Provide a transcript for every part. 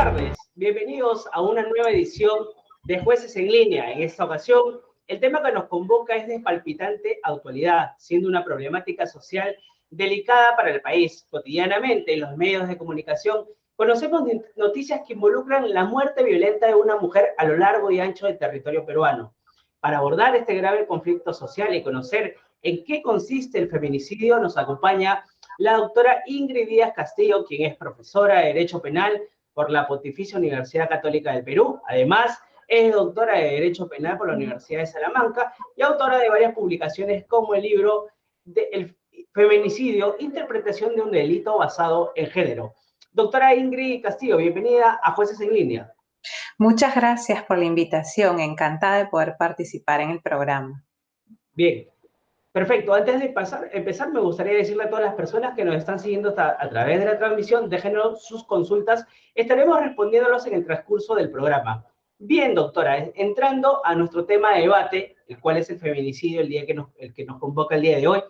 tardes, bienvenidos a una nueva edición de Jueces en Línea. En esta ocasión, el tema que nos convoca es de palpitante actualidad, siendo una problemática social delicada para el país. Cotidianamente, en los medios de comunicación, conocemos noticias que involucran la muerte violenta de una mujer a lo largo y ancho del territorio peruano. Para abordar este grave conflicto social y conocer en qué consiste el feminicidio, nos acompaña la doctora Ingrid Díaz Castillo, quien es profesora de Derecho Penal por la Pontificia Universidad Católica del Perú. Además, es doctora de Derecho Penal por la Universidad de Salamanca y autora de varias publicaciones como el libro El feminicidio, interpretación de un delito basado en género. Doctora Ingrid Castillo, bienvenida a Jueces en Línea. Muchas gracias por la invitación, encantada de poder participar en el programa. Bien, perfecto. Antes de empezar, me gustaría decirle a todas las personas que nos están siguiendo a través de la transmisión, déjenos sus consultas, estaremos respondiéndolos en el transcurso del programa. Bien, doctora, entrando a nuestro tema de debate, el cual es el feminicidio, el que nos convoca el día de hoy,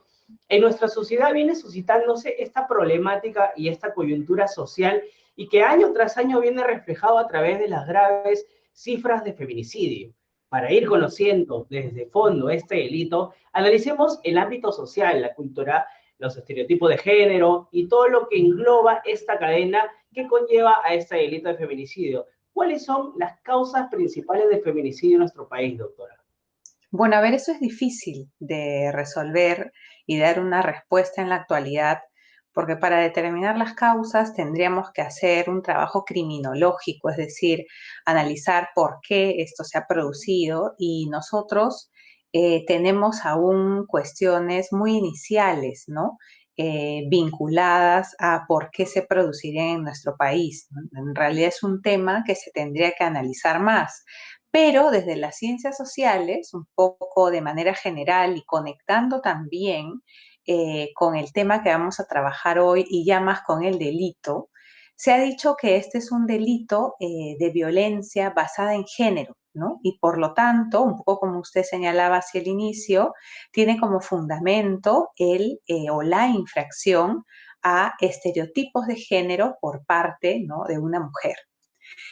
en nuestra sociedad viene suscitándose esta problemática y esta coyuntura social y que año tras año viene reflejado a través de las graves cifras de feminicidio. Para ir conociendo desde fondo este delito, analicemos el ámbito social, la cultura, los estereotipos de género y todo lo que engloba esta cadena que conlleva a este delito de feminicidio. ¿Cuáles son las causas principales del feminicidio en nuestro país, doctora? Bueno, a ver, eso es difícil de resolver y dar una respuesta en la actualidad, porque para determinar las causas tendríamos que hacer un trabajo criminológico, es decir, analizar por qué esto se ha producido y nosotros tenemos aún cuestiones muy iniciales, ¿no? Vinculadas a por qué se produciría en nuestro país, ¿no? En realidad es un tema que se tendría que analizar más. Pero desde las ciencias sociales, un poco de manera general y conectando también con el tema que vamos a trabajar hoy y ya más con el delito, se ha dicho que este es un delito de violencia basada en género, ¿no? Y por lo tanto, un poco como usted señalaba hacia el inicio, tiene como fundamento o la infracción a estereotipos de género por parte, ¿no?, de una mujer.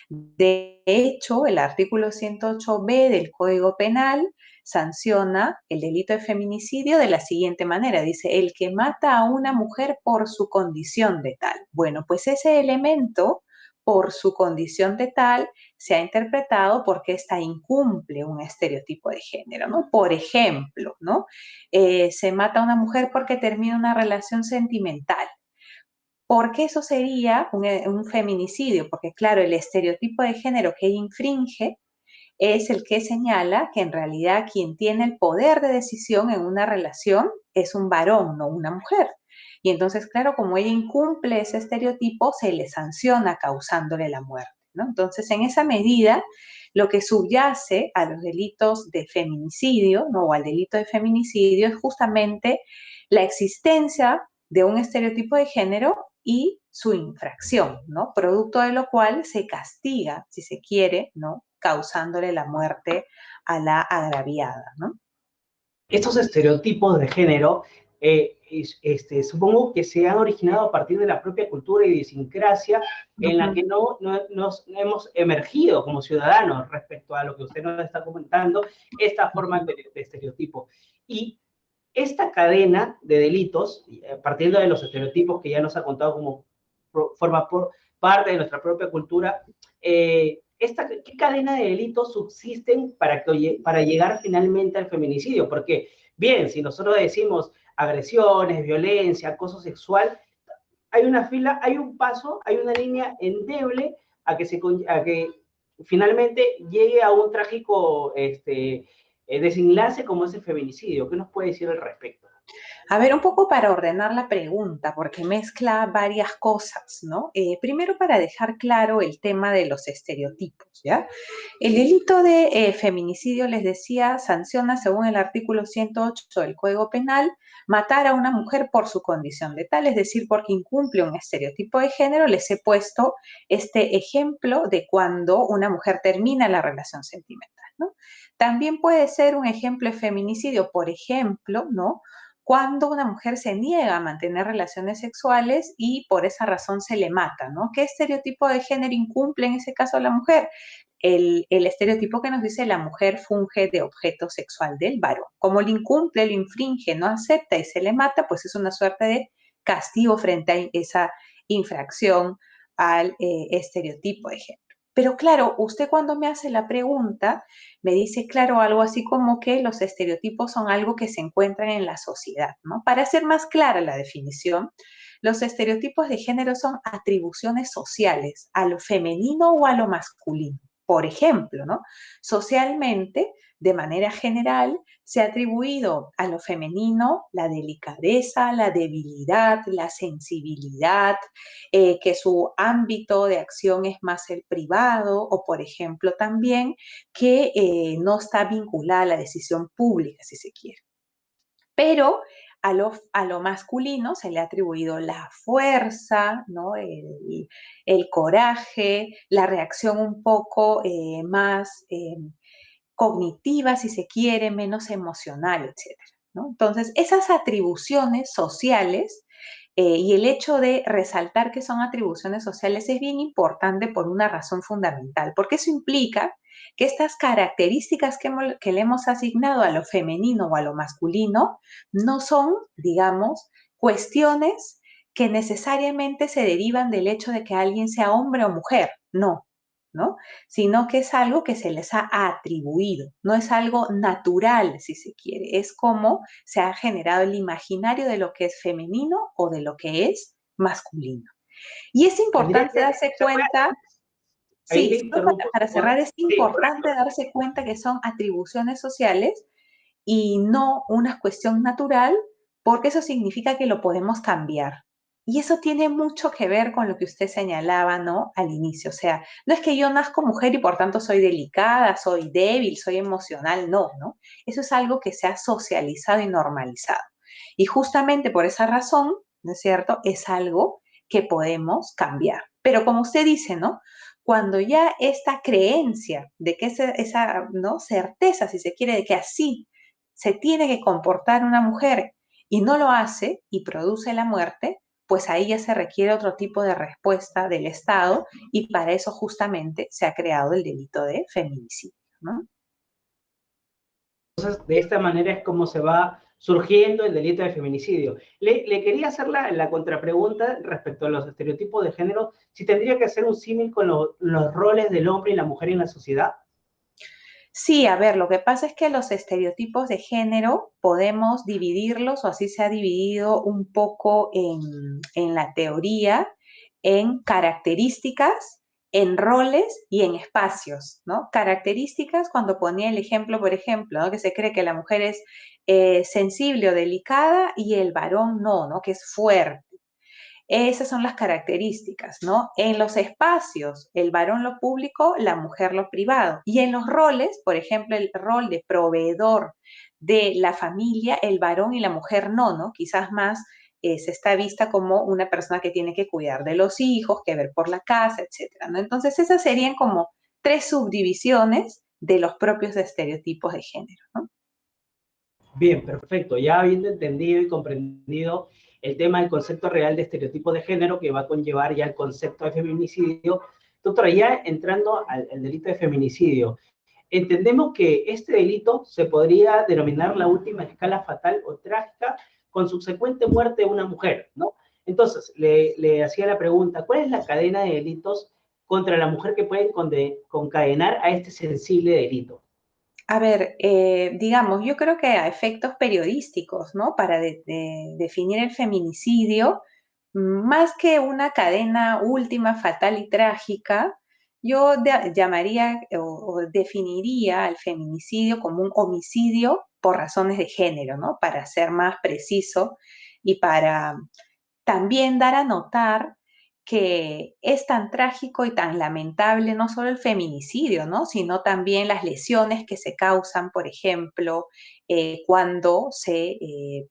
De hecho, el artículo 108b del Código Penal sanciona el delito de feminicidio de la siguiente manera. Dice, el que mata a una mujer por su condición de tal. Bueno, pues ese elemento, por su condición de tal, se ha interpretado porque ésta incumple un estereotipo de género, ¿no? Por ejemplo, ¿no? Se mata a una mujer porque termina una relación sentimental. Porque eso sería un feminicidio, porque claro, el estereotipo de género que ella infringe es el que señala que en realidad quien tiene el poder de decisión en una relación es un varón, no una mujer. Y entonces, claro, como ella incumple ese estereotipo, se le sanciona causándole la muerte, ¿no? Entonces, en esa medida, lo que subyace a los delitos de feminicidio, ¿no?, o al delito de feminicidio, es justamente la existencia de un estereotipo de género y su infracción, ¿no? Producto de lo cual se castiga, si se quiere, ¿no?, causándole la muerte a la agraviada, ¿no? Estos estereotipos de género, supongo que se han originado a partir de la propia cultura y idiosincrasia en la que no nos hemos emergido como ciudadanos respecto a lo que usted nos está comentando, esta forma de estereotipo. Y esta cadena de delitos, partiendo de los estereotipos que ya nos ha contado como forma por parte de nuestra propia cultura, ¿qué cadena de delitos subsisten para llegar finalmente al feminicidio? Porque, bien, si nosotros decimos agresiones, violencia, acoso sexual, hay una fila, hay un paso, hay una línea endeble a que finalmente llegue a un trágico desenlace como es el feminicidio. ¿Qué nos puede decir al respecto? A ver, un poco para ordenar la pregunta, porque mezcla varias cosas, ¿no? Primero, para dejar claro el tema de los estereotipos, ¿ya? El delito de feminicidio, les decía, sanciona, según el artículo 108 del Código Penal, matar a una mujer por su condición de tal, es decir, porque incumple un estereotipo de género. Les he puesto este ejemplo de cuando una mujer termina la relación sentimental. ¿no? También puede ser un ejemplo de feminicidio, por ejemplo, ¿no? Cuando una mujer se niega a mantener relaciones sexuales y por esa razón se le mata, ¿no? ¿Qué estereotipo de género incumple en ese caso la mujer? El estereotipo que nos dice la mujer funge de objeto sexual del varón. Como lo incumple, lo infringe, no acepta y se le mata, pues es una suerte de castigo frente a esa infracción al estereotipo de género. Pero claro, usted cuando me hace la pregunta, me dice, claro, algo así como que los estereotipos son algo que se encuentran en la sociedad, ¿no? Para hacer más clara la definición, los estereotipos de género son atribuciones sociales a lo femenino o a lo masculino. Por ejemplo, ¿no? Socialmente, de manera general, se ha atribuido a lo femenino la delicadeza, la debilidad, la sensibilidad, que su ámbito de acción es más el privado o, por ejemplo, también que no está vinculada a la decisión pública, si se quiere. Pero a lo masculino se le ha atribuido la fuerza, ¿no? El coraje, la reacción un poco más cognitiva, si se quiere, menos emocional, etcétera, ¿no? Entonces, esas atribuciones sociales y el hecho de resaltar que son atribuciones sociales es bien importante por una razón fundamental, porque eso implica que estas características que le hemos asignado a lo femenino o a lo masculino no son, digamos, cuestiones que necesariamente se derivan del hecho de que alguien sea hombre o mujer, no, ¿no? Sino que es algo que se les ha atribuido, no es algo natural, si se quiere, es como se ha generado el imaginario de lo que es femenino o de lo que es masculino. Y es Tendría importante que, darse se puede, cuenta, ahí sí, le solo interrumpo, para cerrar, es sí, importante darse cuenta que son atribuciones sociales y no una cuestión natural, porque eso significa que lo podemos cambiar. Y eso tiene mucho que ver con lo que usted señalaba, ¿no? Al inicio. O sea, no es que yo nazco mujer y por tanto soy delicada, soy débil, soy emocional, no, ¿no? Eso es algo que se ha socializado y normalizado. Y justamente por esa razón, ¿no es cierto? Es algo que podemos cambiar. Pero como usted dice, ¿no? Cuando ya esta creencia de que esa ¿no? certeza, si se quiere, de que así se tiene que comportar una mujer y no lo hace y produce la muerte, pues ahí ya se requiere otro tipo de respuesta del Estado y para eso justamente se ha creado el delito de feminicidio, ¿no? de esta manera es como se va surgiendo el delito de feminicidio. Le quería hacer la contrapregunta respecto a los estereotipos de género, si tendría que hacer un símil con los roles del hombre y la mujer en la sociedad. Sí, a ver, lo que pasa es que los estereotipos de género podemos dividirlos, o así se ha dividido un poco en la teoría, en características, en roles y en espacios, ¿no? Características, cuando ponía el ejemplo, por ejemplo, ¿no? Que se cree que la mujer es sensible o delicada y el varón no, ¿no? Que es fuerte. Esas son las características, ¿no? En los espacios, el varón lo público, la mujer lo privado. Y en los roles, por ejemplo, el rol de proveedor de la familia, el varón y la mujer no, ¿no? Quizás más se está vista como una persona que tiene que cuidar de los hijos, que ver por la casa, etcétera, ¿no? Entonces, esas serían como tres subdivisiones de los propios estereotipos de género, ¿no? Bien, perfecto. Ya habiendo entendido y comprendido el tema del concepto real de estereotipo de género que va a conllevar ya el concepto de feminicidio, doctora, ya entrando al delito de feminicidio, entendemos que este delito se podría denominar la última escala fatal o trágica con subsecuente muerte de una mujer, ¿no? Entonces, le hacía la pregunta, ¿cuál es la cadena de delitos contra la mujer que pueden concadenar a este sensible delito? A ver, digamos, yo creo que a efectos periodísticos, ¿no? Para definir el feminicidio, más que una cadena última, fatal y trágica, yo llamaría o definiría al feminicidio como un homicidio por razones de género, ¿no? Para ser más preciso y para también dar a notar que es tan trágico y tan lamentable no solo el feminicidio, ¿no? Sino también las lesiones que se causan, por ejemplo, cuando se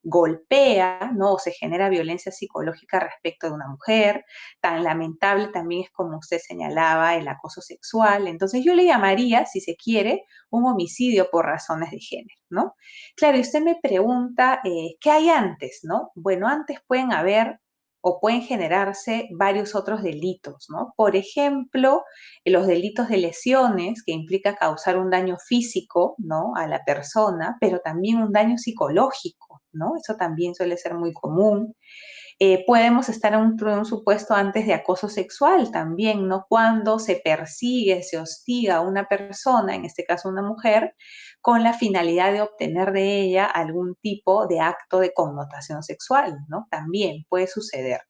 golpea, ¿no? O se genera violencia psicológica respecto de una mujer. Tan lamentable también es, como usted señalaba, el acoso sexual. Entonces yo le llamaría, si se quiere, un homicidio por razones de género, ¿no? Claro, y usted me pregunta, ¿qué hay antes, no? Bueno, antes pueden haber o pueden generarse varios otros delitos, ¿no? Por ejemplo, los delitos de lesiones, que implica causar un daño físico, ¿no? A la persona, pero también un daño psicológico, ¿no? Eso también suele ser muy común. Podemos estar en un supuesto antes de acoso sexual también, ¿no? Cuando se persigue, se hostiga a una persona, en este caso una mujer, con la finalidad de obtener de ella algún tipo de acto de connotación sexual, ¿no? También puede suceder.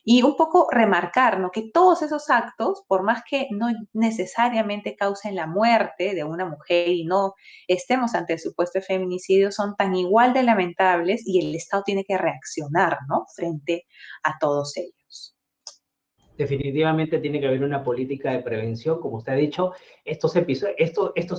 Y un poco remarcar, ¿no? Que todos esos actos, por más que no necesariamente causen la muerte de una mujer y no estemos ante el supuesto de feminicidio, son tan igual de lamentables y el Estado tiene que reaccionar, ¿no? Frente a todos ellos. Definitivamente tiene que haber una política de prevención, como usted ha dicho. Estos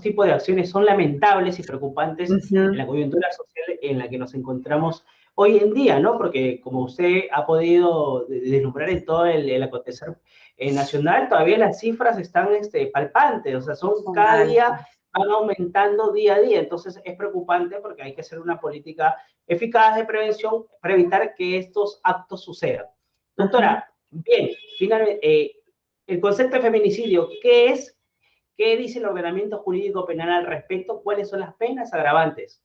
tipos de acciones son lamentables y preocupantes en la coyuntura social en la que nos encontramos hoy en día, ¿no? Porque como usted ha podido deslumbrar en todo el acontecer nacional, todavía las cifras están palpantes, o sea, Son cada día altas. van aumentando día a día. Entonces es preocupante porque hay que hacer una política eficaz de prevención para evitar que estos actos sucedan. Doctora, bien, finalmente, el concepto de feminicidio, ¿qué es? ¿Qué dice el ordenamiento jurídico penal al respecto? ¿Cuáles son las penas agravantes?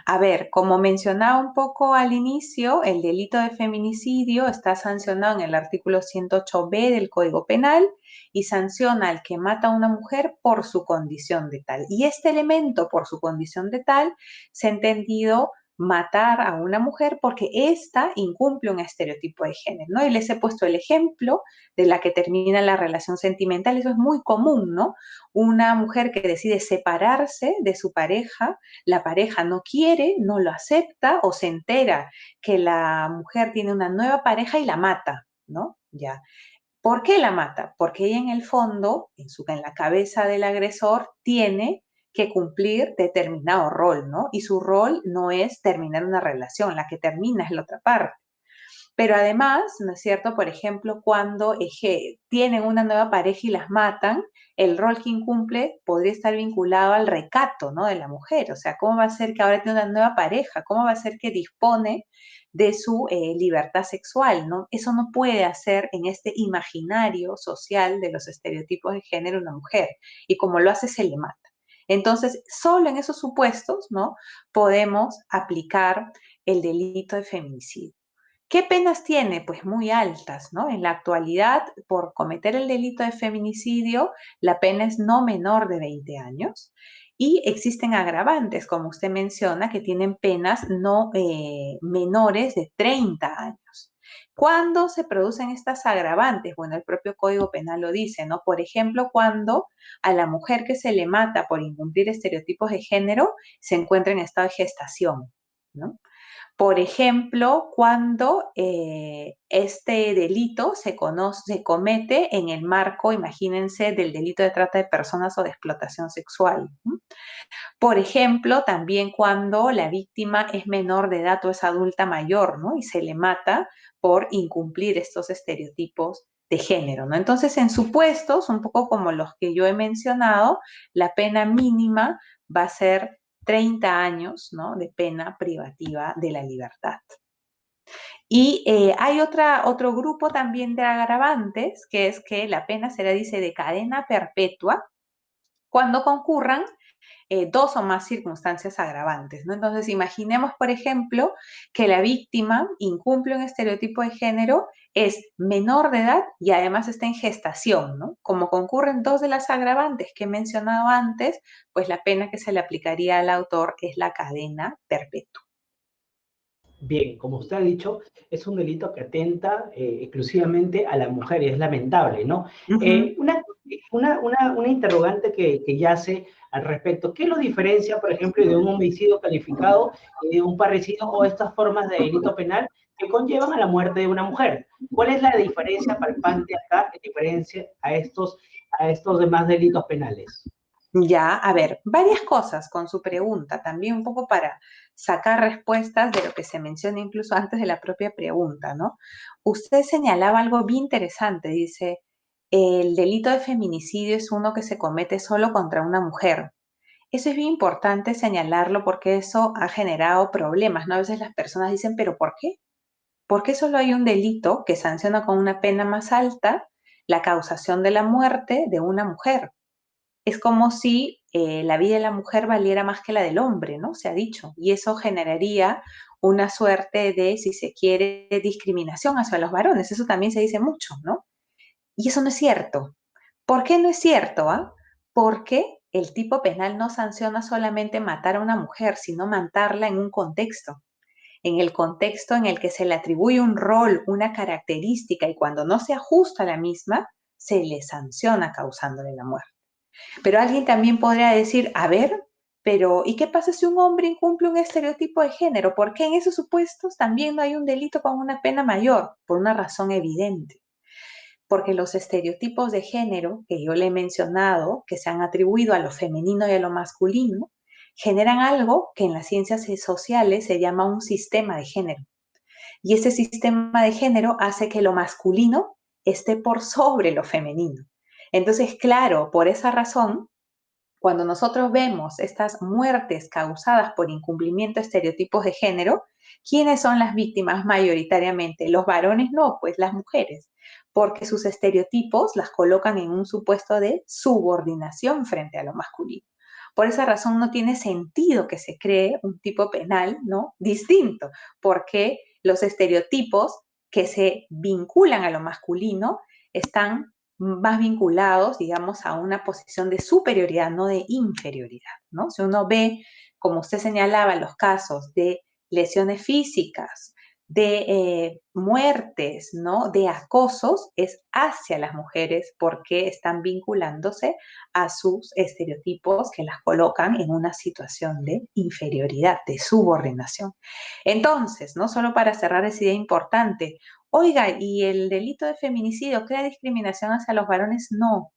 A ver, como mencionaba un poco al inicio, el delito de feminicidio está sancionado en el artículo 108b del Código Penal y sanciona al que mata a una mujer por su condición de tal. Y este elemento, por su condición de tal, se ha entendido matar a una mujer porque ésta incumple un estereotipo de género, ¿no? Y les he puesto el ejemplo de la que termina la relación sentimental. Eso es muy común, ¿no? Una mujer que decide separarse de su pareja, la pareja no quiere, no lo acepta o se entera que la mujer tiene una nueva pareja y la mata, ¿no? Ya. ¿Por qué la mata? Porque ella en el fondo, en la cabeza del agresor, tiene que cumplir determinado rol, ¿no? Y su rol no es terminar una relación, la que termina es la otra parte. Pero además, ¿no es cierto? Por ejemplo, cuando tienen una nueva pareja y las matan, el rol que incumple podría estar vinculado al recato, ¿no? De la mujer. O sea, ¿cómo va a ser que ahora tiene una nueva pareja? ¿Cómo va a ser que dispone de su libertad sexual, ¿no? Eso no puede hacer en este imaginario social de los estereotipos de género una mujer. Y como lo hace, se le mata. Entonces, solo en esos supuestos, ¿no? Podemos aplicar el delito de feminicidio. ¿Qué penas tiene? Pues muy altas, ¿no? En la actualidad, por cometer el delito de feminicidio, la pena es no menor de 20 años y existen agravantes, como usted menciona, que tienen penas no menores de 30 años. ¿Cuándo se producen estas agravantes? Bueno, el propio Código Penal lo dice, ¿no? Por ejemplo, cuando a la mujer que se le mata por incumplir estereotipos de género se encuentra en estado de gestación, ¿no? Por ejemplo, cuando este delito se comete en el marco, imagínense, del delito de trata de personas o de explotación sexual, ¿no? Por ejemplo, también cuando la víctima es menor de edad o es adulta mayor, ¿no? Y se le mata por incumplir estos estereotipos de género, ¿no? Entonces, en supuestos, un poco como los que yo he mencionado, la pena mínima va a ser 30 años, ¿no? De pena privativa de la libertad. Y hay otro grupo también de agravantes, que es que la pena será, dice, de cadena perpetua cuando concurran dos o más circunstancias agravantes, ¿no? Entonces, imaginemos, por ejemplo, que la víctima incumple un estereotipo de género, es menor de edad y además está en gestación, ¿no? Como concurren dos de las agravantes que he mencionado antes, pues la pena que se le aplicaría al autor es la cadena perpetua. Bien, como usted ha dicho, es un delito que atenta exclusivamente a la mujer y es lamentable, ¿no? Ujú. Una interrogante que yace al respecto, ¿qué lo diferencia, por ejemplo, de un homicidio calificado y de un parricidio o estas formas de delito penal que conllevan a la muerte de una mujer. ¿Cuál es la diferencia palpante acá en diferencia a estos demás delitos penales? Ya, a ver, varias cosas con su pregunta, también un poco para sacar respuestas de lo que se menciona incluso antes de la propia pregunta, ¿no? Usted señalaba algo bien interesante, dice, el delito de feminicidio es uno que se comete solo contra una mujer. Eso es bien importante señalarlo porque eso ha generado problemas, ¿no? A veces las personas dicen, ¿pero por qué? ¿Por qué solo hay un delito que sanciona con una pena más alta la causación de la muerte de una mujer? Es como si la vida de la mujer valiera más que la del hombre, ¿no? Se ha dicho. Y eso generaría una suerte de, si se quiere, discriminación hacia los varones. Eso también se dice mucho, ¿no? Y eso no es cierto. ¿Por qué no es cierto? Ah? Porque el tipo penal no sanciona solamente matar a una mujer, sino matarla en un contexto. En el contexto en el que se le atribuye un rol, una característica, y cuando no se ajusta a la misma, se le sanciona causándole la muerte. Pero alguien también podría decir, a ver, pero ¿y qué pasa si un hombre incumple un estereotipo de género? ¿Por qué en esos supuestos también no hay un delito con una pena mayor? Por una razón evidente. Porque los estereotipos de género que yo le he mencionado, que se han atribuido a lo femenino y a lo masculino, generan algo que en las ciencias sociales se llama un sistema de género. Y ese sistema de género hace que lo masculino esté por sobre lo femenino. Entonces, claro, por esa razón, cuando nosotros vemos estas muertes causadas por incumplimiento de estereotipos de género, ¿quiénes son las víctimas mayoritariamente? Los varones no, pues las mujeres, porque sus estereotipos las colocan en un supuesto de subordinación frente a lo masculino. Por esa razón no tiene sentido que se cree un tipo penal, ¿no? Distinto, porque los estereotipos que se vinculan a lo masculino están más vinculados, digamos, a una posición de superioridad, no de inferioridad, ¿no? Si uno ve, como usted señalaba, los casos de lesiones físicas, de muertes, ¿no? De acosos, es hacia las mujeres porque están vinculándose a sus estereotipos que las colocan en una situación de inferioridad, de subordinación. Entonces, no solo para cerrar esa idea importante, oiga, ¿y el delito de feminicidio crea discriminación hacia los varones? No,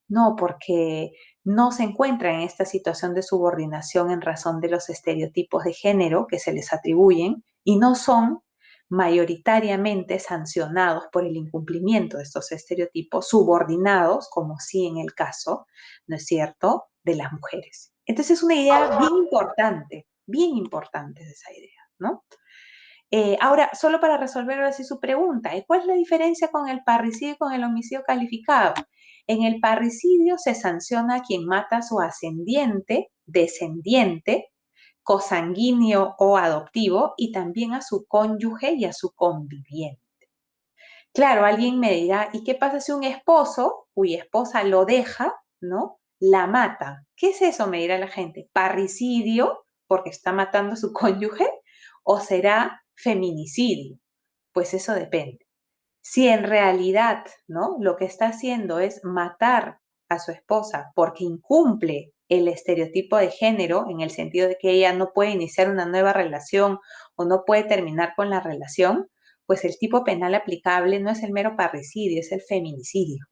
no, porque no se encuentra en esta situación de subordinación en razón de los estereotipos de género que se les atribuyen y no son mayoritariamente sancionados por el incumplimiento de estos estereotipos subordinados, como sí en el caso, ¿no es cierto?, de las mujeres. Entonces es una idea bien importante de esa idea, ¿no? Ahora, solo para resolver ahora sí su pregunta, ¿cuál es la diferencia con el parricidio y con el homicidio calificado? En el parricidio se sanciona a quien mata a su ascendiente, descendiente, cosanguíneo o adoptivo y también a su cónyuge y a su conviviente. Claro, alguien me dirá, ¿y qué pasa si un esposo cuya esposa lo deja, ¿no? La mata. ¿Qué es eso? Me dirá la gente. ¿Parricidio porque está matando a su cónyuge o será feminicidio? Pues eso depende. Si en realidad, ¿no? Lo que está haciendo es matar a su esposa porque incumple el estereotipo de género en el sentido de que ella no puede iniciar una nueva relación o no puede terminar con la relación, pues el tipo penal aplicable no es el mero parricidio, es el feminicidio.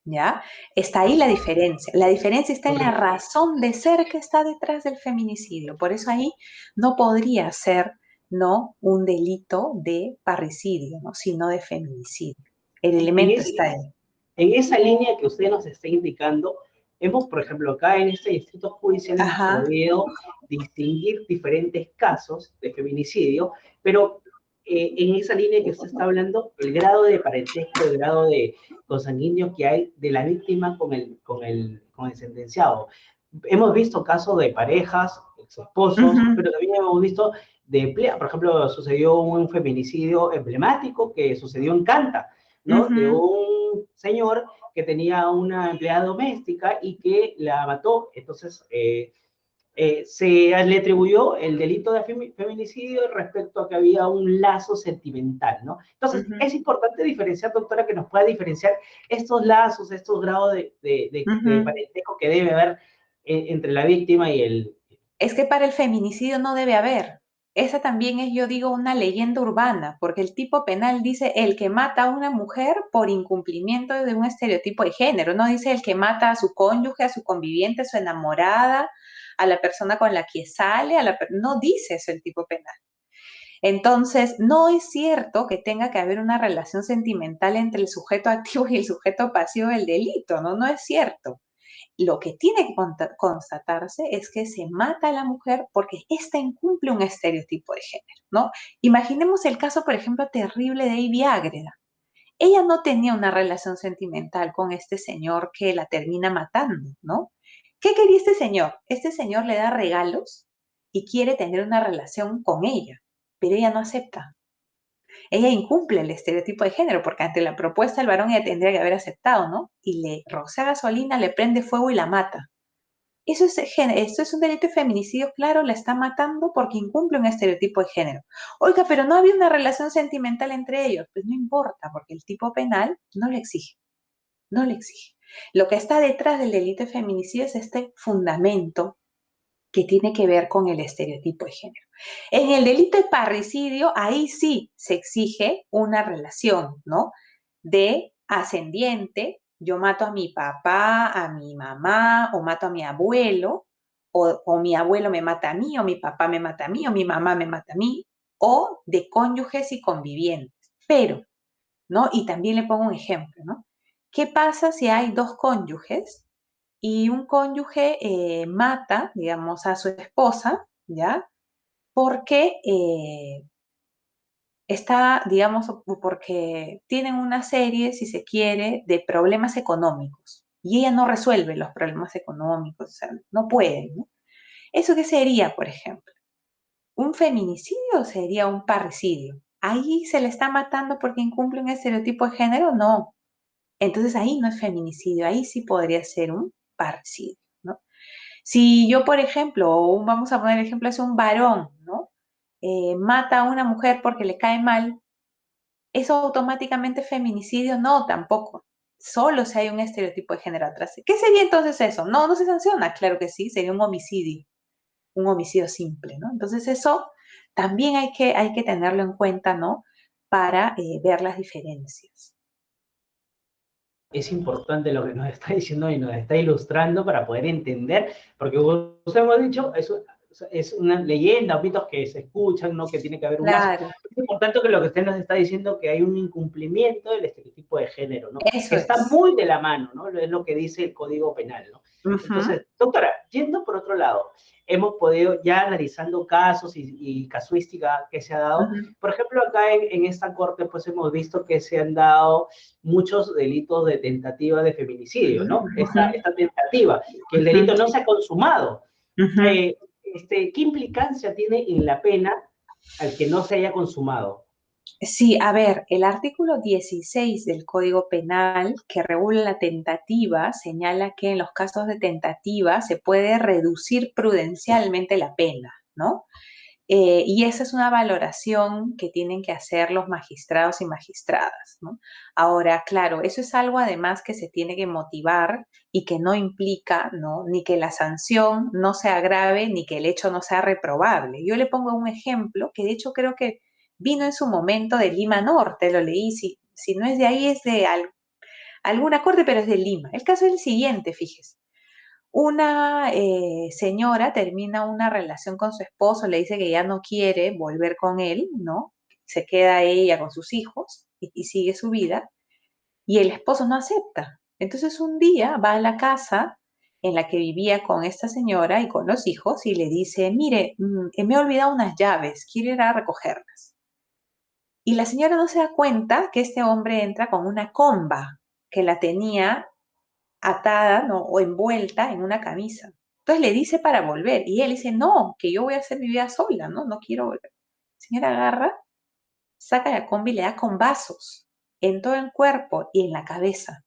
¿Ya? Está ahí la diferencia. La diferencia está en la razón de ser que está detrás del feminicidio. Por eso ahí no podría ser, ¿no?, un delito de parricidio, ¿no?, sino de feminicidio. El elemento está ahí. En esa línea que usted nos está indicando, hemos, por ejemplo, acá en este distrito judicial hemos podido distinguir diferentes casos de feminicidio, pero en esa línea que usted está hablando, el grado de parentesco, el grado de consanguíneo que hay de la víctima con el sentenciado. Hemos visto casos de parejas, ex esposos, pero también hemos visto de empleados. Por ejemplo, sucedió un feminicidio emblemático que sucedió en Canta, ¿no? De un señor que tenía una empleada doméstica y que la mató. Entonces, se le atribuyó el delito de feminicidio respecto a que había un lazo sentimental, ¿no? Entonces, es importante diferenciar, doctora, que nos pueda diferenciar estos lazos, estos grados de parentesco que debe haber entre la víctima y el... Es que para el feminicidio no debe haber. esa también es, yo digo, una leyenda urbana, porque el tipo penal dice el que mata a una mujer por incumplimiento de un estereotipo de género, no dice el que mata a su cónyuge, a su conviviente, a su enamorada, a la persona con la que sale, no dice eso el tipo penal. Entonces, no es cierto que tenga que haber una relación sentimental entre el sujeto activo y el sujeto pasivo del delito, ¿no? No es cierto. Lo que tiene que constatarse es que se mata a la mujer porque ésta incumple un estereotipo de género, ¿no? Imaginemos el caso, por ejemplo, terrible de Ivy Ágreda. Ella no tenía una relación sentimental con este señor que la termina matando, ¿no? ¿Qué quería este señor? Este señor le da regalos y quiere tener una relación con ella, pero ella no acepta. Ella incumple el estereotipo de género porque ante la propuesta del varón ella tendría que haber aceptado, ¿no? Y le rocea gasolina, le prende fuego y la mata. Esto es un delito de feminicidio, claro, la está matando porque incumple un estereotipo de género. Oiga, pero no había una relación sentimental entre ellos. Pues no importa, porque el tipo penal no le exige, no le exige. Lo que está detrás del delito de feminicidio es este fundamento que tiene que ver con el estereotipo de género. En el delito de parricidio, ahí sí se exige una relación, ¿no? De ascendiente, yo mato a mi papá, a mi mamá, o mato a mi abuelo, o mi abuelo me mata a mí, o mi papá me mata a mí, o mi mamá me mata a mí, o de cónyuges y convivientes. Pero, ¿no? Y también le pongo un ejemplo, ¿no? ¿Qué pasa si hay dos cónyuges y un cónyuge mata, digamos, a su esposa, ¿ya? Porque está, digamos, porque tienen una serie, si se quiere, de problemas económicos y ella no resuelve los problemas económicos, o sea, no puede, ¿no? ¿Eso qué sería, por ejemplo? ¿Un feminicidio o sería un parricidio? ¿Ahí se le está matando porque incumple un estereotipo de género? No. Entonces ahí no es feminicidio, ahí sí podría ser un parricidio, ¿no? Si yo, por ejemplo, vamos a poner el ejemplo, es un varón, ¿no? Mata a una mujer porque le cae mal, ¿eso automáticamente es feminicidio? No, tampoco. Solo si hay un estereotipo de género atrás. ¿Qué sería entonces eso? No, no se sanciona. Claro que sí, sería un homicidio simple, ¿no? Entonces eso también hay que tenerlo en cuenta, ¿no? Para ver las diferencias. Es importante lo que nos está diciendo y nos está ilustrando para poder entender, porque como hemos dicho, es una leyenda, mitos que se escuchan, ¿no? Que tiene que haber un caso. Claro, Es importante que lo que usted nos está diciendo que hay un incumplimiento del estereotipo de género, ¿no? Que eso está es. muy de la mano, ¿no? Es lo que dice el Código Penal, ¿no? Ujú, Entonces, doctora, yendo por otro lado, hemos podido ya analizando casos y casuística que se ha dado. ujú, Por ejemplo, acá en esta corte, pues hemos visto que se han dado muchos delitos de tentativa de feminicidio, ¿no? ujú, Esta tentativa, que el delito no se ha consumado. ujú. ¿Qué implicancia tiene en la pena al que no se haya consumado? Sí, a ver, el artículo 16 del Código Penal que regula la tentativa señala que en los casos de tentativa se puede reducir prudencialmente la pena, ¿no? Y esa es una valoración que tienen que hacer los magistrados y magistradas, ¿no? Ahora, claro, eso es algo además que se tiene que motivar y que no implica, ¿no? Ni que la sanción no sea grave ni que el hecho no sea reprobable. Yo le pongo un ejemplo que de hecho creo que vino en su momento de Lima Norte, lo leí, si no es de ahí es de alguna corte, pero es de Lima. El caso es el siguiente, fíjese. Una señora termina una relación con su esposo, le dice que ya no quiere volver con él, ¿no? Se queda ella con sus hijos y sigue su vida, y el esposo no acepta. Entonces un día va a la casa en la que vivía con esta señora y con los hijos y le dice, mire, me he olvidado unas llaves, quiero ir a recogerlas. Y la señora no se da cuenta que este hombre entra con una comba que la tenía atada, ¿no? O envuelta en una camisa. Entonces le dice para volver y él dice, no, que yo voy a hacer mi vida sola, ¿no? No quiero volver. La señora agarra, saca la combi y le da con vasos en todo el cuerpo y en la cabeza.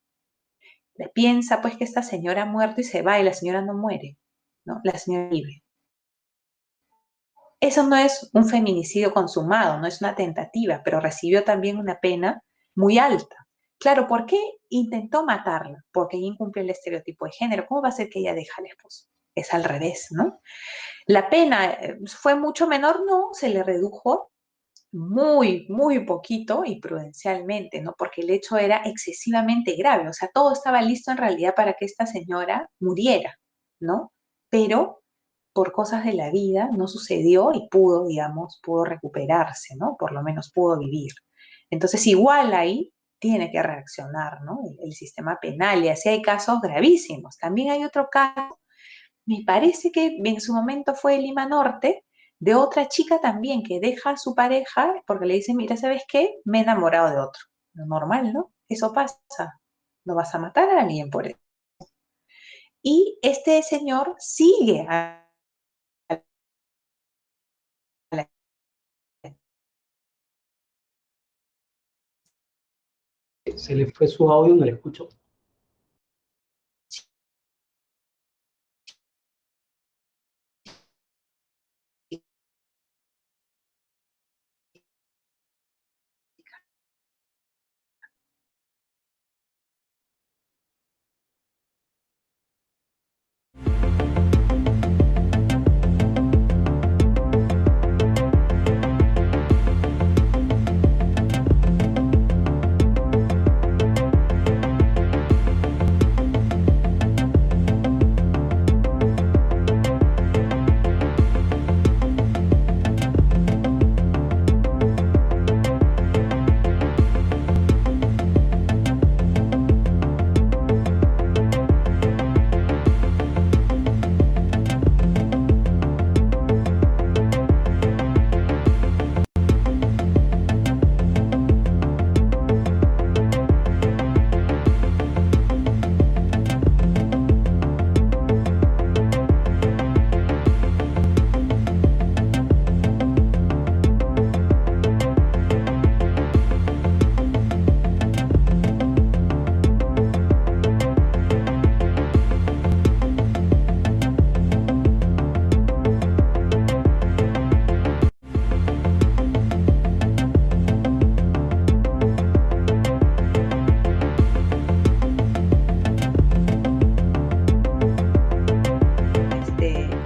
Le piensa pues que esta señora ha muerto y se va y la señora no muere, ¿no? La señora vive. Eso no es un feminicidio consumado, no es una tentativa, pero recibió también una pena muy alta. Claro, ¿por qué intentó matarla? Porque ella incumple el estereotipo de género. ¿Cómo va a ser que ella deja al esposo? es al revés, ¿no? La pena fue mucho menor, no, se le redujo muy, muy poquito y prudencialmente, ¿no? Porque el hecho era excesivamente grave, o sea, todo estaba listo en realidad para que esta señora muriera, ¿no? Pero por cosas de la vida no sucedió y pudo, digamos, pudo recuperarse, ¿no? Por lo menos pudo vivir. Entonces, igual ahí tiene que reaccionar, ¿no? El sistema penal, y así hay casos gravísimos. También hay otro caso, me parece que en su momento fue Lima Norte, de otra chica también que deja a su pareja porque le dice, mira, ¿sabes qué? Me he enamorado de otro. Normal, ¿no? Eso pasa. No vas a matar a alguien por eso. Y este señor sigue a la... Se le fue su audio, no le escucho.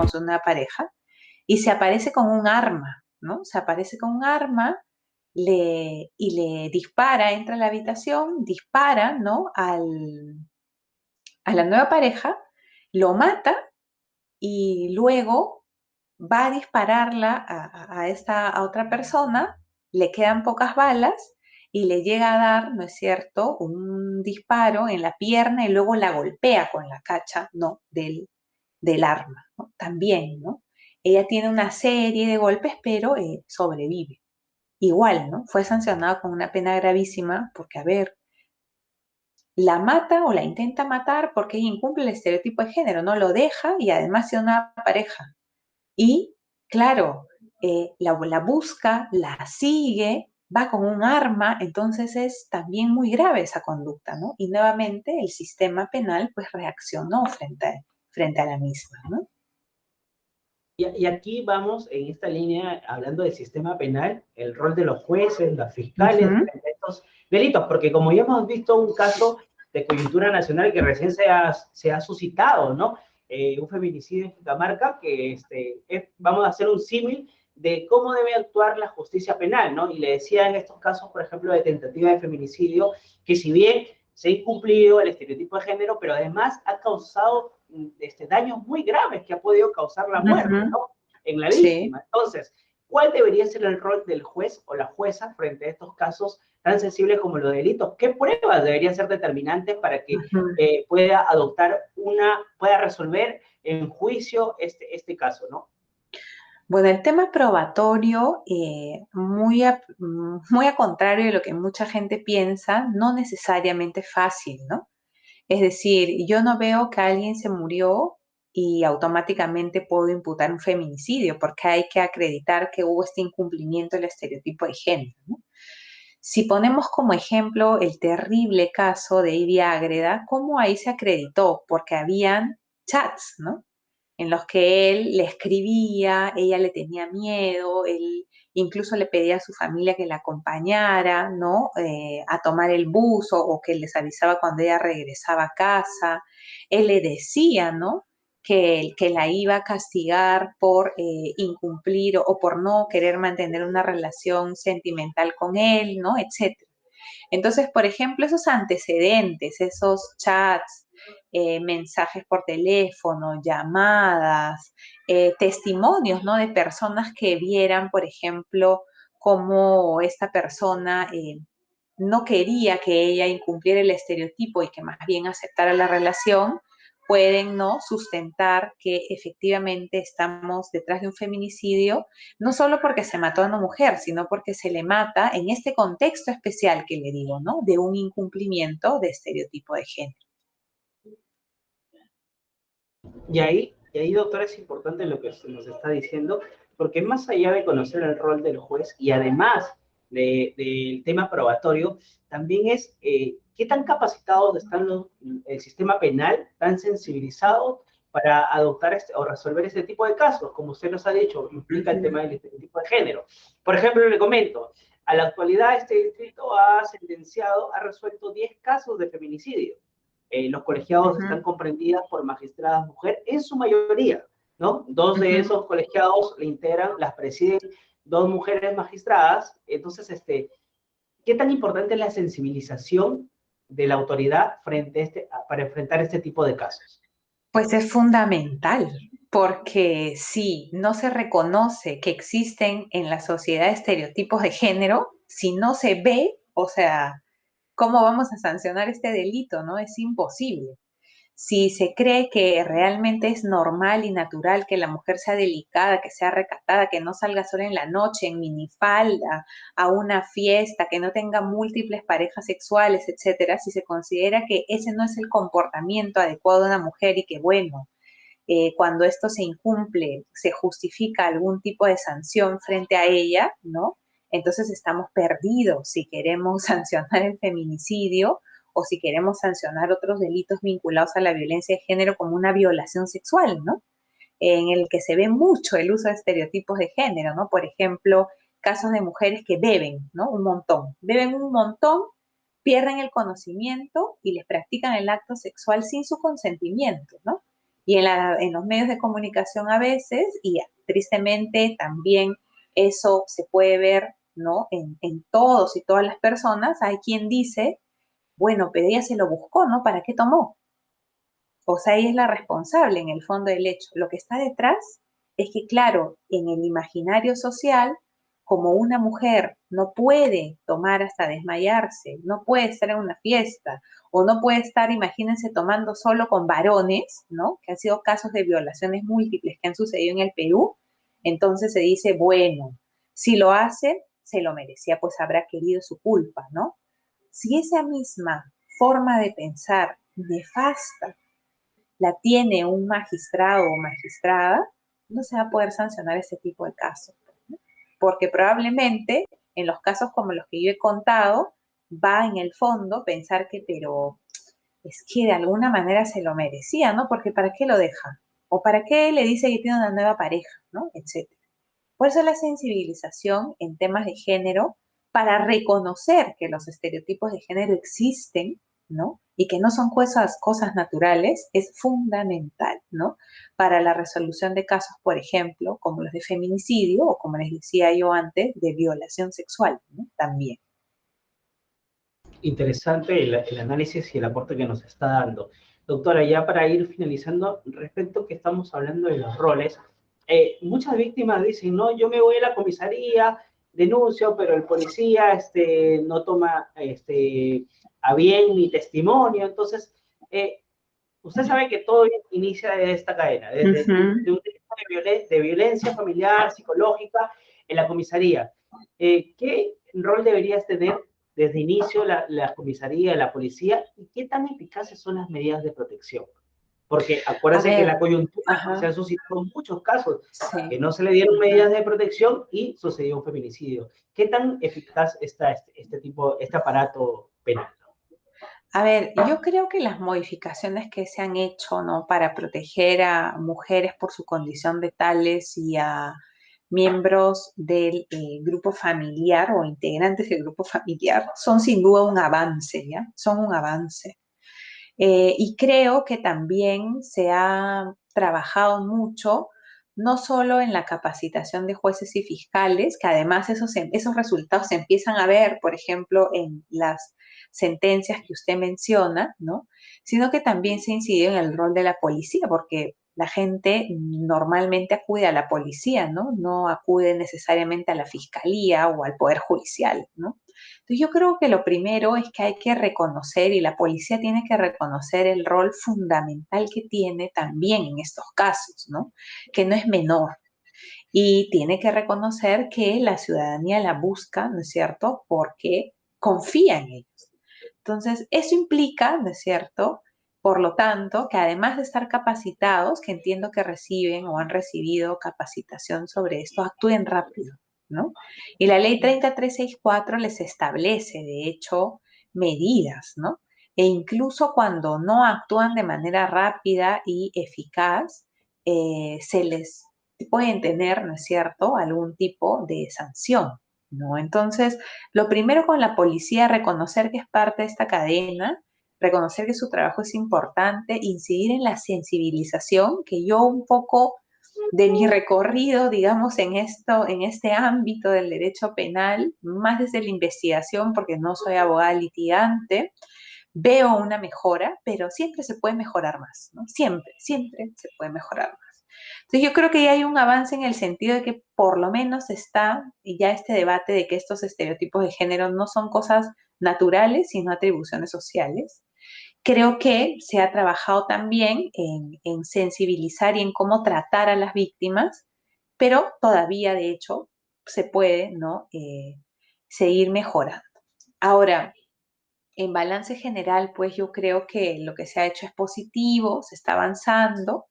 con su nueva pareja y se aparece con un arma, ¿no? Se aparece con un arma y le dispara, entra a la habitación, dispara, ¿no? A la nueva pareja, lo mata y luego va a dispararla a esta a otra persona, le quedan pocas balas y le llega a dar, ¿no es cierto?, un disparo en la pierna y luego la golpea con la cacha, ¿no?, del arma, ¿no? También, ¿no? Ella tiene una serie de golpes, pero sobrevive. Igual, ¿no? Fue sancionada con una pena gravísima porque, a ver, la mata o la intenta matar porque ella incumple el estereotipo de género, no lo deja y además tiene una pareja. Y, claro, la busca, la sigue, va con un arma, entonces es también muy grave esa conducta, ¿no? Y nuevamente el sistema penal pues reaccionó frente a la misma, ¿no? Y aquí vamos en esta línea, hablando del sistema penal, el rol de los jueces, los fiscales, frente a estos delitos, porque como ya hemos visto un caso de coyuntura nacional que recién se ha suscitado, ¿no? Un feminicidio en Cajamarca, que vamos a hacer un símil de cómo debe actuar la justicia penal, ¿no? Y le decía en estos casos, por ejemplo, de tentativa de feminicidio, que si bien se ha incumplido el estereotipo de género, pero además ha causado daños muy graves que ha podido causar la muerte, ¿no? En la víctima. Sí. Entonces, ¿cuál debería ser el rol del juez o la jueza frente a estos casos tan sensibles como los delitos? ¿Qué pruebas deberían ser determinantes para que pueda pueda resolver en juicio este caso, ¿no? Bueno, el tema probatorio, muy a contrario de lo que mucha gente piensa, no necesariamente fácil, ¿no? Es decir, yo no veo que alguien se murió y automáticamente puedo imputar un feminicidio, porque hay que acreditar que hubo este incumplimiento del estereotipo de género, ¿no? Si ponemos como ejemplo el terrible caso de Ivy Ágreda, ¿cómo ahí se acreditó? Porque habían chats, ¿no?, en los que él le escribía, ella le tenía miedo, él incluso le pedía a su familia que la acompañara, ¿no?, a tomar el bus o que les avisaba cuando ella regresaba a casa. Él le decía, ¿no?, que la iba a castigar por incumplir o por no querer mantener una relación sentimental con él, ¿no? Etcétera. Entonces, por ejemplo, esos antecedentes, esos chats, mensajes por teléfono, llamadas, testimonios, ¿no? De personas que vieran, por ejemplo, cómo esta persona no quería que ella incumpliera el estereotipo y que más bien aceptara la relación, pueden no sustentar que efectivamente estamos detrás de un feminicidio, no solo porque se mató a una mujer, sino porque se le mata en este contexto especial que le digo, ¿no? De un incumplimiento de estereotipo de género. Y ahí, doctora, es importante lo que usted nos está diciendo, porque más allá de conocer el rol del juez y además del tema probatorio, también es qué tan capacitados están el sistema penal, tan sensibilizado para adoptar o resolver este tipo de casos, como usted nos ha dicho, implica el tema del estereotipo de género. Por ejemplo, le comento, a la actualidad este distrito ha sentenciado, ha resuelto 10 casos de feminicidio. Los colegiados están comprendidas por magistradas mujeres en su mayoría, ¿no? Dos de esos colegiados le integran, las presiden dos mujeres magistradas. Entonces, ¿qué tan importante es la sensibilización de la autoridad para enfrentar este tipo de casos? Pues es fundamental, porque si no se reconoce que existen en la sociedad estereotipos de género, si no se ve, o sea, ¿cómo vamos a sancionar este delito? ¿No? Es imposible. Si se cree que realmente es normal y natural que la mujer sea delicada, que sea recatada, que no salga sola en la noche, en minifalda, a una fiesta, que no tenga múltiples parejas sexuales, etcétera, si se considera que ese no es el comportamiento adecuado de una mujer y que, bueno, cuando esto se incumple, se justifica algún tipo de sanción frente a ella, ¿no? Entonces estamos perdidos si queremos sancionar el feminicidio o si queremos sancionar otros delitos vinculados a la violencia de género como una violación sexual, ¿no? En el que se ve mucho el uso de estereotipos de género, ¿no? Por ejemplo, casos de mujeres que beben, ¿no? Beben un montón, pierden el conocimiento y les practican el acto sexual sin su consentimiento, ¿no? Y en los medios de comunicación a veces, y tristemente también eso se puede ver, ¿no? En todos y todas las personas, hay quien dice, bueno, pero ella se lo buscó, ¿no? ¿Para qué tomó? O sea, ella es la responsable en el fondo del hecho. Lo que está detrás es que, claro, en el imaginario social, como una mujer no puede tomar hasta desmayarse, no puede estar en una fiesta, o no puede estar, imagínense, tomando solo con varones, ¿no? Que han sido casos de violaciones múltiples que han sucedido en el Perú, entonces se dice, bueno, si lo hace, se lo merecía, pues habrá querido su culpa, ¿no? Si esa misma forma de pensar nefasta la tiene un magistrado o magistrada, no se va a poder sancionar ese tipo de casos, ¿no? Porque probablemente en los casos como los que yo he contado, va en el fondo pensar que, pero es que de alguna manera se lo merecía, ¿no? Porque ¿para qué lo deja? ¿O para qué le dice que tiene una nueva pareja, ¿no? Etcétera. Por eso la sensibilización en temas de género, para reconocer que los estereotipos de género existen, ¿no? Y que no son cosas naturales, es fundamental, ¿no? Para la resolución de casos, por ejemplo, como los de feminicidio o como les decía yo antes, de violación sexual, ¿no? También. Interesante el análisis y el aporte que nos está dando. Doctora, ya para ir finalizando, respecto que estamos hablando de los roles, muchas víctimas dicen, no, yo me voy a la comisaría, denuncio, pero el policía no toma a bien mi testimonio. Entonces, usted sabe que todo inicia de esta cadena, desde de un delito de violencia familiar, psicológica, en la comisaría. ¿Qué rol deberías tener desde inicio la comisaría, la policía, y qué tan eficaces son las medidas de protección? Porque acuérdense que en la coyuntura se han suscitado muchos casos que no se le dieron medidas de protección y sucedió un feminicidio. ¿Qué tan eficaz está este aparato penal? A ver, yo creo que las modificaciones que se han hecho, ¿no? Para proteger a mujeres por su condición de tales y a miembros del grupo familiar o integrantes del grupo familiar son sin duda un avance, ¿ya? Son un avance. Y creo que también se ha trabajado mucho, no solo en la capacitación de jueces y fiscales, que además esos resultados se empiezan a ver, por ejemplo, en las sentencias que usted menciona, ¿no? Sino que también se incide en el rol de la policía, porque la gente normalmente acude a la policía, ¿no? No acude necesariamente a la fiscalía o al poder judicial, ¿no? Entonces yo creo que lo primero es que hay que reconocer, y la policía tiene que reconocer el rol fundamental que tiene también en estos casos, ¿no? Que no es menor. Y tiene que reconocer que la ciudadanía la busca, ¿no es cierto?, porque confía en ellos. Entonces, eso implica, ¿no es cierto?, por lo tanto, que además de estar capacitados, que entiendo que reciben o han recibido capacitación sobre esto, actúen rápido, ¿no? Y la ley 30364 les establece, de hecho, medidas, ¿no? E incluso cuando no actúan de manera rápida y eficaz, se les pueden tener, ¿no es cierto?, algún tipo de sanción, ¿no? Entonces, lo primero con la policía, reconocer que es parte de esta cadena, reconocer que su trabajo es importante, incidir en la sensibilización, que yo un poco de mi recorrido, digamos, en este ámbito del derecho penal, más desde la investigación, porque no soy abogada litigante, veo una mejora, pero siempre se puede mejorar más, ¿no? Siempre, siempre se puede mejorar más. Entonces yo creo que ya hay un avance en el sentido de que por lo menos está ya este debate de que estos estereotipos de género no son cosas naturales, sino atribuciones sociales. Creo que se ha trabajado también en sensibilizar y en cómo tratar a las víctimas, pero todavía, de hecho, se puede, ¿no?, seguir mejorando. Ahora, en balance general, pues yo creo que lo que se ha hecho es positivo, se está avanzando,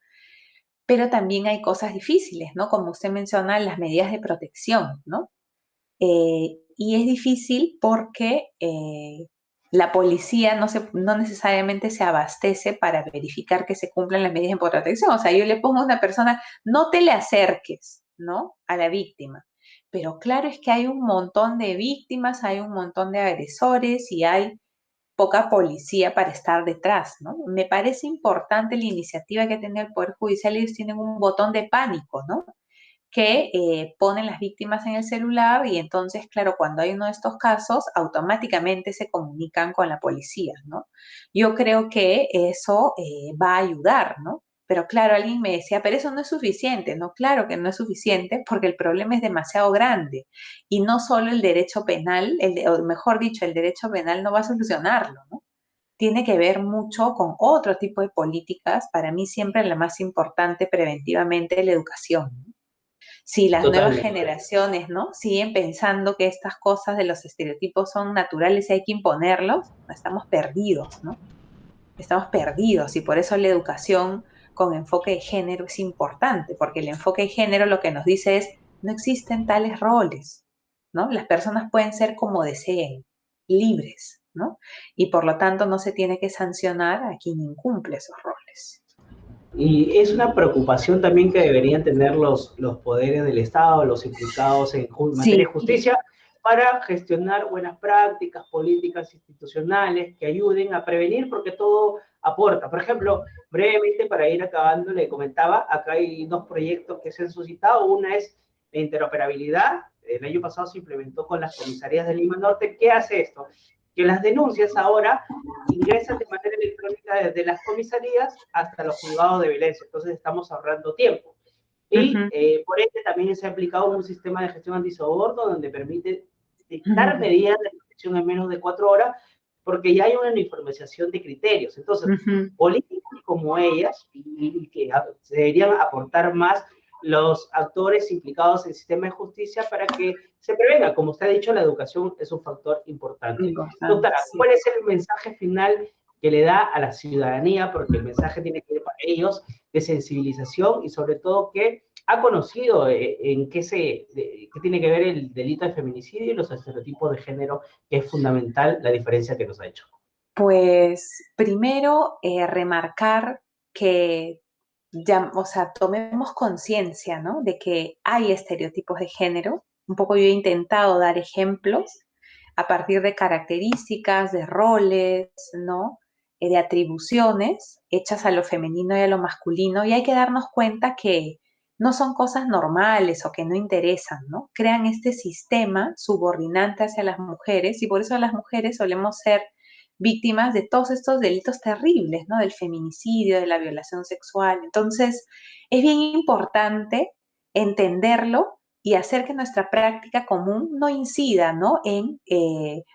pero también hay cosas difíciles, ¿no? Como usted menciona, las medidas de protección, ¿no? Y es difícil porque la policía no necesariamente se abastece para verificar que se cumplan las medidas de protección. O sea, yo le pongo a una persona, no te le acerques, ¿no?, a la víctima. Pero claro es que hay un montón de víctimas, hay un montón de agresores y hay poca policía para estar detrás, ¿no? Me parece importante la iniciativa que tiene el Poder Judicial. Ellos tienen un botón de pánico, ¿no?, que ponen las víctimas en el celular y entonces, claro, cuando hay uno de estos casos, automáticamente se comunican con la policía, ¿no? Yo creo que eso va a ayudar, ¿no? Pero claro, alguien me decía, pero eso no es suficiente, ¿no? Claro que no es suficiente porque el problema es demasiado grande y no solo el derecho penal, o mejor dicho, el derecho penal no va a solucionarlo, ¿no? Tiene que ver mucho con otro tipo de políticas. Para mí siempre la más importante preventivamente, la educación, ¿no? Si las nuevas Totalmente. generaciones, ¿no?, siguen pensando que estas cosas de los estereotipos son naturales y hay que imponerlos, estamos perdidos, ¿no? Estamos perdidos y por eso la educación con enfoque de género es importante, porque el enfoque de género lo que nos dice es, no existen tales roles, ¿no? Las personas pueden ser como deseen, libres, ¿no? Y por lo tanto no se tiene que sancionar a quien incumple esos roles. Y es una preocupación también que deberían tener los poderes del Estado, los implicados en materia de Sí, justicia, para gestionar buenas prácticas, políticas institucionales que ayuden a prevenir, porque todo aporta. Por ejemplo, brevemente, para ir acabando, le comentaba, acá hay dos proyectos que se han suscitado. Una es la interoperabilidad. El año pasado se implementó con las comisarías de Lima Norte. ¿Qué hace esto? Que las denuncias ahora ingresan de manera electrónica desde las comisarías hasta los juzgados de violencia. Entonces estamos ahorrando tiempo. Y por ende también se ha aplicado un sistema de gestión antisoborno donde permite dictar medidas de protección en menos de 4 horas, porque ya hay una uniformización de criterios. Entonces, políticas como ellas, y que deberían aportar más los actores implicados en el sistema de justicia para que se prevenga. Como usted ha dicho, la educación es un factor importante. importante, Doctora, sí. ¿cuál es el mensaje final que le da a la ciudadanía? Porque el mensaje tiene que ir para ellos, de sensibilización y sobre todo que ha conocido en qué tiene que ver el delito de feminicidio y los estereotipos de género, que es fundamental la diferencia que nos ha hecho. Pues primero remarcar que ya, o sea, tomemos conciencia, ¿no?, de que hay estereotipos de género. Un poco yo he intentado dar ejemplos a partir de características, de roles, ¿no? de atribuciones hechas a lo femenino y a lo masculino, y hay que darnos cuenta que no son cosas normales o que no interesan, ¿no? Crean este sistema subordinante hacia las mujeres y por eso las mujeres solemos ser víctimas de todos estos delitos terribles, ¿no? Del feminicidio, de la violación sexual. Entonces, es bien importante entenderlo y hacer que nuestra práctica común no incida, ¿no? En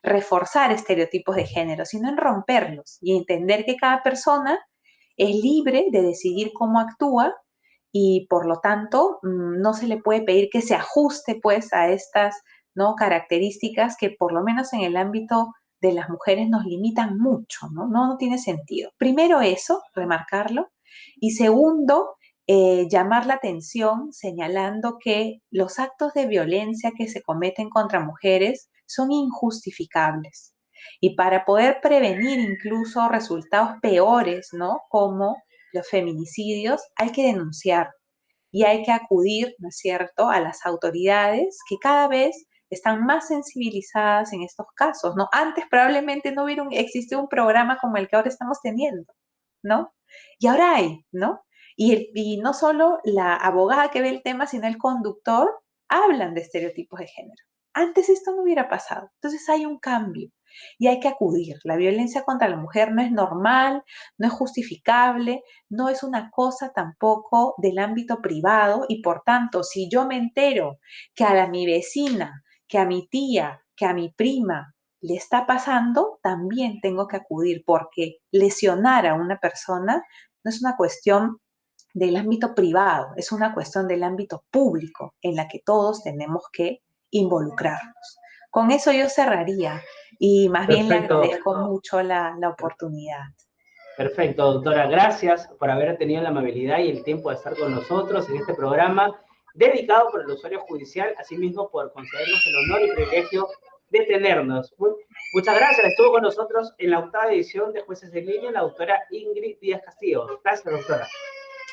reforzar estereotipos de género, sino en romperlos y entender que cada persona es libre de decidir cómo actúa y por lo tanto no se le puede pedir que se ajuste pues a estas, ¿no?, características que por lo menos en el ámbito de las mujeres nos limitan mucho, ¿no? No tiene sentido. Primero eso, remarcarlo, y segundo, llamar la atención señalando que los actos de violencia que se cometen contra mujeres son injustificables. Y para poder prevenir incluso resultados peores, ¿no?, como los feminicidios, hay que denunciar y hay que acudir, ¿no es cierto?, a las autoridades que cada vez están más sensibilizadas en estos casos, ¿no? Antes probablemente no existió un programa como el que ahora estamos teniendo, ¿no? Y ahora hay, ¿no? Y no solo la abogada que ve el tema, sino el conductor, hablan de estereotipos de género. Antes esto no hubiera pasado. Entonces hay un cambio y hay que acudir. La violencia contra la mujer no es normal, no es justificable, no es una cosa tampoco del ámbito privado y por tanto, si yo me entero que mi vecina, que a mi tía, que a mi prima le está pasando, también tengo que acudir porque lesionar a una persona no es una cuestión del ámbito privado, es una cuestión del ámbito público en la que todos tenemos que involucrarnos. Con eso yo cerraría y más bien le Perfecto. agradezco mucho la oportunidad. Perfecto, doctora. Gracias por haber tenido la amabilidad y el tiempo de estar con nosotros en este programa dedicado por el usuario judicial, asimismo por concedernos el honor y privilegio de tenernos. Muchas gracias. Estuvo con nosotros en la 8ª edición de Jueces en Línea la doctora Ingrid Díaz Castillo. Gracias, doctora.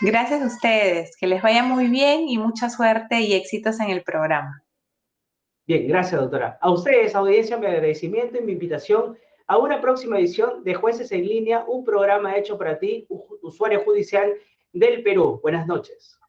Gracias a ustedes. Que les vaya muy bien y mucha suerte y éxitos en el programa. Bien, gracias, doctora. A ustedes, audiencia, mi agradecimiento y mi invitación a una próxima edición de Jueces en Línea, un programa hecho para ti, usuario judicial del Perú. Buenas noches.